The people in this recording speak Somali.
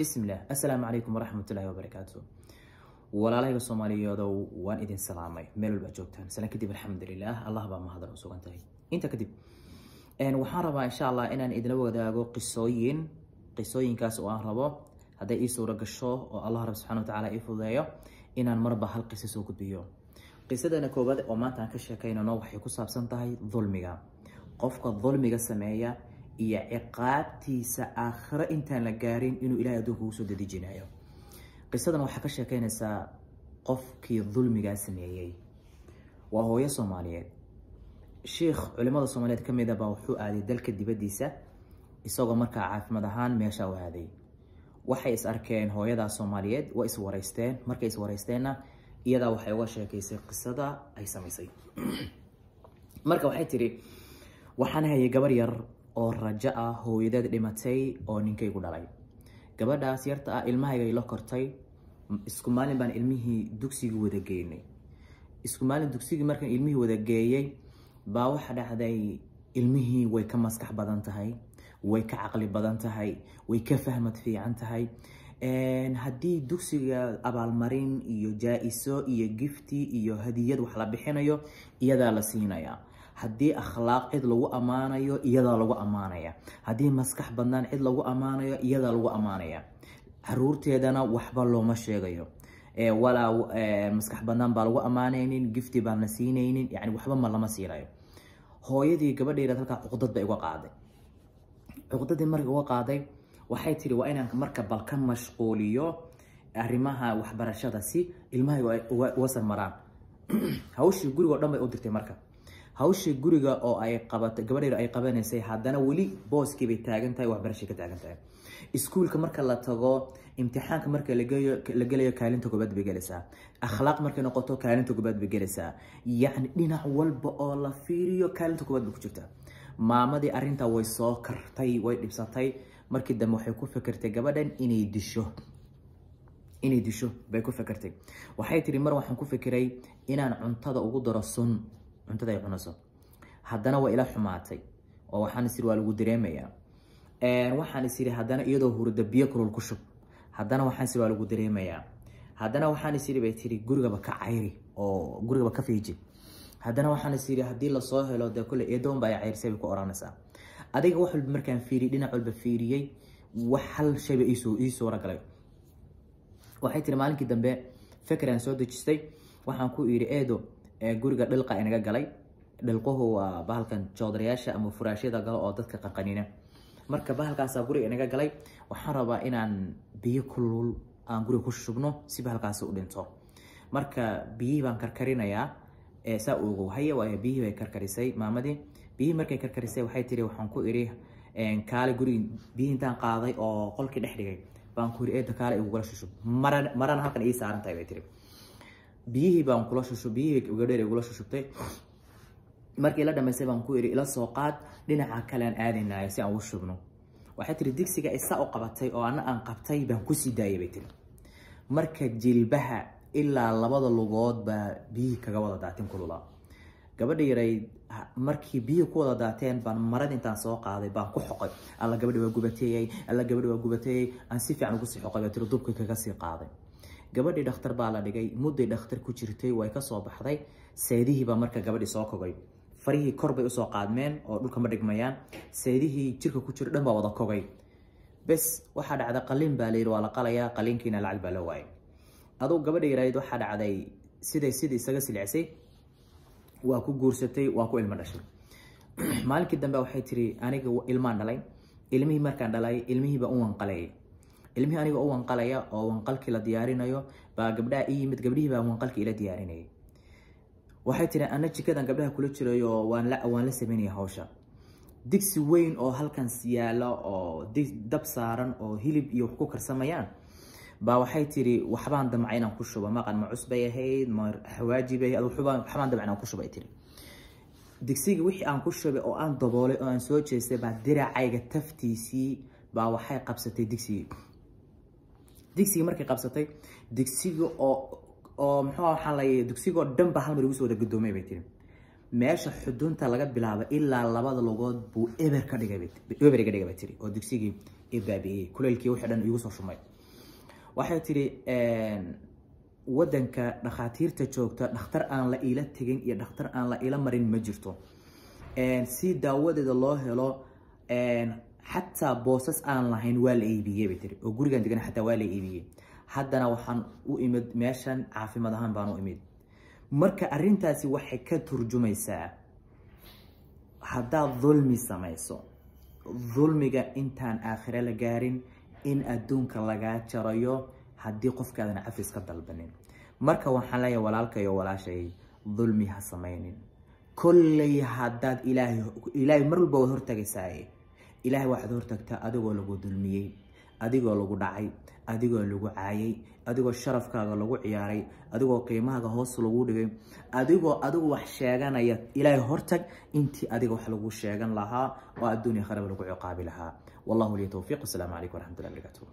بسم الله السلام عليكم ورحمة الله وبركاته. ولا لا الصومالي يدو وان إذن سلامي ميلو البجوتان سنة كدب الحمد لله الله بقى ما هذا رسول انتهي انت كدب ان وحاربا إن شاء الله إن إذن وقداغو قصوين كاس وأهربو هذا إيه سورة قشو والله رب سبحانه وتعالى إفضايا إن المربى هالقصص وكبيو قصة أنا كوباد وما تنكش كينا نوحي كصاب سنتهي ظلمية قفك الظلمية السماية iyo ciqaabtiisa aakhira intaan la gaarin inuu ilaahay adduunka ugu soo dedejinayo qisadan waxaa ka sheekeynaysaa qofkii dulmigaa sameeyey waa hooyo Soomaaliyeed sheekh culimada Soomaaliyeed ka mid ah baa wuxuu aaday dalka dibadiisa isagoo markaa caafimaad ahaan meesha u aaday waxay is arkeen hooyada Soomaaliyeed waa is wareysteen markay is wareysteena iyada waxay uga sheekaysay qisada ay sameysay marka waxay tiri waxaan hayay gabar yar oo raja ah hooyadeed dhimatay oo ninkaygu dhalay gabadhaas yarta ah ilmahayga ila kortay isku maalin baan ilmihii dugsiga wada geeyay isku maalin dugsiga markaan ilmihii wada geeyay baa waxa dhacday ilmihii way ka maskax badan tahay way ka aqli badan tahay way ka fahmad fiican tahay haddii dugsiga abaalmarin iyo jaa'iso iyo gifti iyo hadiyad wax la bixinayo iyada la siinaya haddii akhlaaq cid lagu amaanayo iyada lagu amaanaya haddii maskax badnaan cid lagu amaanayo iyada lagu amaanaya caruurteedana waxba looma sheegayo wala maskax badnaan baa lagu amaanaynin gifti baa la siinaynin yani waxba ma lama siirayo hooyadii gabadheeda halka cuqdad bay uga qaaday cuqdadii markay uga qaaday waxay tiri waa inaan marka bal ka mashquuliyo arrimaha waxbarashada si ilmahay uga sarmaraan hawshii guriga dhan bay u dirtay marka hawshii guriga oo ay qabatay gabadheedu ay qabanaysay haddana wali booskii bay taagan tahay waxbarasho ka taagan tahay iskuulka marka la tago imtixaanka marka la galayo kaalinta koobaad bay galaysaa akhlaaq markay noqoto kaalinta koobaad bay galaysaa yani dhinac walba oo la fiiriyo kaalinta koobaad bay ku jirtaa maamadii arrinta way soo kartay way dhibsatay markii dambe waxay ku fikirtay gabadhan inay disho bay ku fikirtay waxay tiri mar waxaan ku fikiray inaan cuntada ugu daro sun cuntada ay cunayso haddana waa ila xumaatay oo waxaan isir waa lagu dareemayaa waxaan isir haddana iyadoo hurda biyo kulul ku shub haddana waxaan isir waa lagu dareemayaa haddana waxaan isir bay tiri gurigaba ka cayri oo gurigaba ka fiiji haddana waxaan isir haddii la soo helo de kule eedoon baa cayrsay ku oranaysaa adiga wax walba markaan fiiri dhinac walba fiiriyay wax hal shay ba ii soo ragalay waxay tiri maalinkii dambe fikran soo dejistay waxaan ku iri eedo guriga dhilqa inaga galay dhilquhu waa bahalkan joodariyaasha ama furaashyada gal oo dadka qanqanina marka bahalkaas guriga inaga galay waxaan rabaa inaan biyo kulul aan guriga ku shubno si bahalkaas u dhinto marka biyo baan karkarinayaa saa ugu haya waa biyo bay karkarisay maamadii biyo markay karkarisay waxay tiri waxaan ku iri kaale guriga biyo intaan qaaday oo qolkii dhex dhigay baan ku iri eeda kaale igu gala shushub marana halkan ii saaran tahay bay tiri biyihii baan kula shushub biyihii gabadheer igula shushubtay markii la dhamaysay baan ku iri ila soo qaad dhinaca kale aan aadinayo si aan u shubno waxay tiri digsiga isa u qabatay oo aan qabtay baan ku sii daayay bay tiri marka jilbaha ilaa labada lugood baa biyihii kaga wada daateen kulula gabadha yaray markii biyihii ku wada daateen baan marada intaan soo qaaday baan ku xoqay alla gabadha waa gubatay aan si fiican ugu sii xoqay baa tiri dubka kaga sii qaaday gabadhii dhakhtar baa la dhigay mudday dhakhtar ku jirtay way ka soo baxday seedihii baa marka gabadhii soo kogay farihii kor bay u soo qaadmeen oo dhulka ma dhigmayaan seedihii jirka ku jira dhan baa wada kogay bes waxa dhacda qalin baa leeyahay waa la qalayaa qalinkiina lacag baa la waayay adoo gabadhii yarayd waxa dhacday sidii isaga silcisay waa ku guursatay waa ku ilmo dhashay maalinkii dambe waxay tiri aniga ilmaan dhalay ilmihii markaan dhalay ilmihii baa u wanqalay ilmihii aniga oo wanqalaya oo wanqalkii la diyaarinayo baa gabdhaha ii yimid gabdhihii baa wanqalkii ila diyaarinayay waxay tiri ana jikadan gabdhaha kula jirayo waan la sameynaya hawsha digsi weyn oo halkan yaala oo dab saaran oo hilib iyo wax ku karsamayaan baa waxay tiri waxbaan damcay inaan ku shubo maqan ma cusbay ahayd ma xawaajibay waxbaan damcay inaan ku shubo ay tiri digsiga wixii aan ku shubay oo aan daboolay oo aan soo jeestay baa diracayga taftiisii baa waxay qabsatay digsiga markay qabsatay digsiga oo muxuu waxaan leeyahay digsiga dhan baa hal mar ugu soo wada gudoomay bay tiri meesha xudunta laga bilaabo ilaa labada lugood buu eber ka dhigay bay tiri oo digsigii ibaabiye kuleelkii wixii dhan igu soo shumay waxay tiri wadanka dhakhaatiirta joogta dhakhtar aan la ila tagin iyo dhakhtar aan la ila marin ma jirto si daawadeeda loo helo xataa boosas aan lahayn waa la iibiyey bay tiri oo gurigan degan xataa waa la iibiyey haddana waxaan u imid meeshan caafimaad ahaan baan u imid marka arrintaasi waxay ka turjumaysaa haddaad dulmi samayso dulmiga intaan aakhire la gaarin in adduunka lagaa jarayo haddii qofkaadan cafis ka dalbanin marka waxaan leeyahay walaalka iyo walaashay dulmi ha samaynin kolley haddaad ilaahay mar walba waad hortagaysaa ilaahay waxaad hortagtaa adigoo lagu dulmiyey adigoo lagu dhacay adigoo lagu caayay adigoo sharafkaaga lagu ciyaaray adigoo qiimahaaga hoos lagu dhigay adigu wax sheeganaya ilaahay hortag intii adiga wax lagu sheegan lahaa oo adduunyo kharab lagu ciqaabi lahaa wallahu li tawfiiq. Assalamu alaykum wa rahmatullahi wa barakatuh.